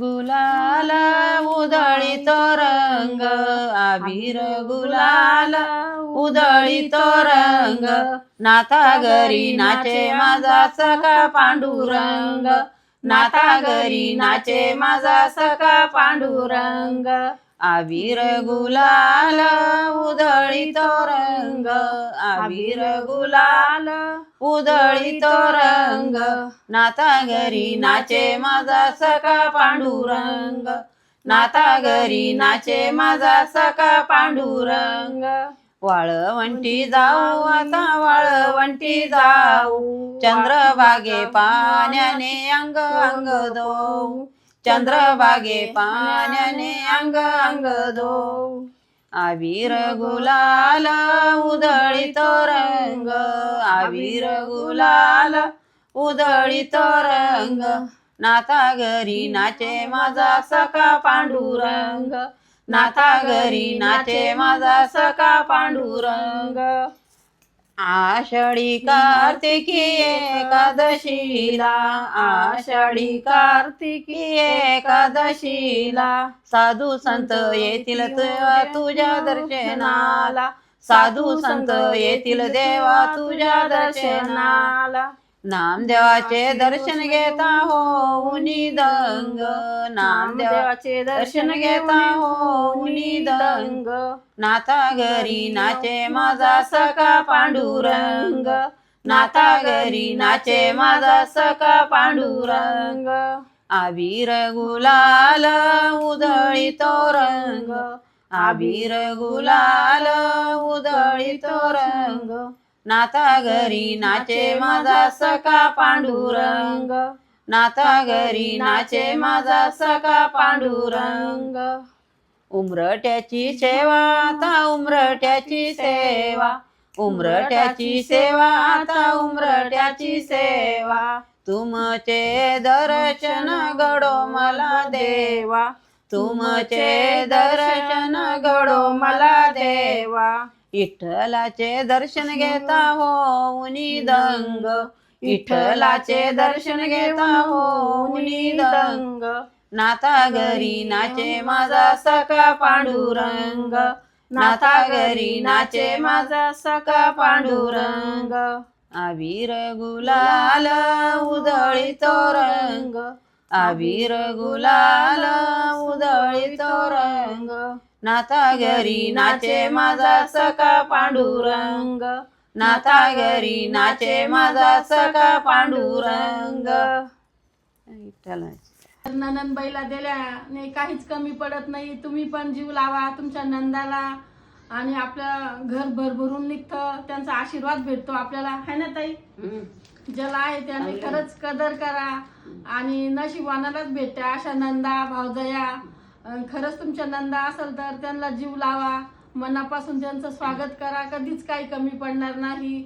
गुलाल उधळीतो रंग, अबीर गुलाल उधळीतो रंग, नाथा घरी नाचे माझा सखा पांडुरंग, नाथा घरी नाचे माझा सखा पांडुरंग, अबीर गुलाल उधळीतो रंग, अबीर गुलाल उधळीतो रंग, नाथा घरी नाचे माझा सखा पांडुरंग, नाथा घरी नाचे माझा सखा पांडुरंग, वाळवंटी जाऊ आता वाळवंटी जाऊ, चंद्रभागे पाण्याने अंग अंग धोऊ, चंद्रभागे पाण्याने अंग अंग धोऊ, अबीर गुलाल उधळीतो रंग, अबीर गुलाल उधळीतो रंग, नाथा घरी नाचे माझा सखा पांडुरंग, नाथा घरी नाचे माझा सखा पांडुरंग, आषाढी कार्तिकी एकादशीला, आषाढी कार्तिकी एकादशीला, साधू संत येतील तुझ्या दर्शनाला, साधू संत येतील देवा तुझ्या दर्शनाला, नामदेवाचे दर्शन घेता होऊनी दंग, नामदेवाचे दर्शन घेता होऊनी दंग, नाथा घरी नाचे माझा सखा पांडुरंग, नाथा घरी नाचे माझा सखा पांडुरंग, अबीर गुलाल उधळीतो रंग, अबीर गुलाल उधळीतो रंग, नाथा घरी नाचे माझा सखा पांडुरंग, नाथा घरी नाचे माझा सखा पांडुरंग, उमरट्याची सेवा आता उमरट्याची सेवा, उमरट्याची सेवा आता उमरट्याची सेवा, तुमचे दर्शन घडो मला देवा, तुमचे दर्शन घडो मला देवा, विठ्ठलाचे दर्शन घेता होऊनी दंग, विठ्ठलाचे दर्शन घेता होऊनी दंग, नाथा घरी नाचे माझा सखा पांडुरंग, नाथा घरी नाचे माझा सखा पांडुरंग, अबीर गुलाल उधळीतो रंग, अबीर गुलाल उधळीतो रंग, नाथा घरी नाचे माझा सखा पांडुरंग, नाथा घरी नाचे माझा सखा पांडुरंग. नंदबाईला दिल्याने काहीच कमी पडत नाही. तुम्ही पण जीव लावा तुमच्या नंदाला आणि आपलं घर भरभरून निघतं. त्यांचा आशीर्वाद भेटतो आपल्याला, है ना ताई? ज्याला आहे त्याने खरंच कदर करा आणि नशिबानालाच भेटते अशा नंदा भावजया. खरंच तुमच्या नंदा असेल तर त्यांना जीव लावा, मनापासून त्यांचं स्वागत करा, कधीच काही कमी पडणार नाही.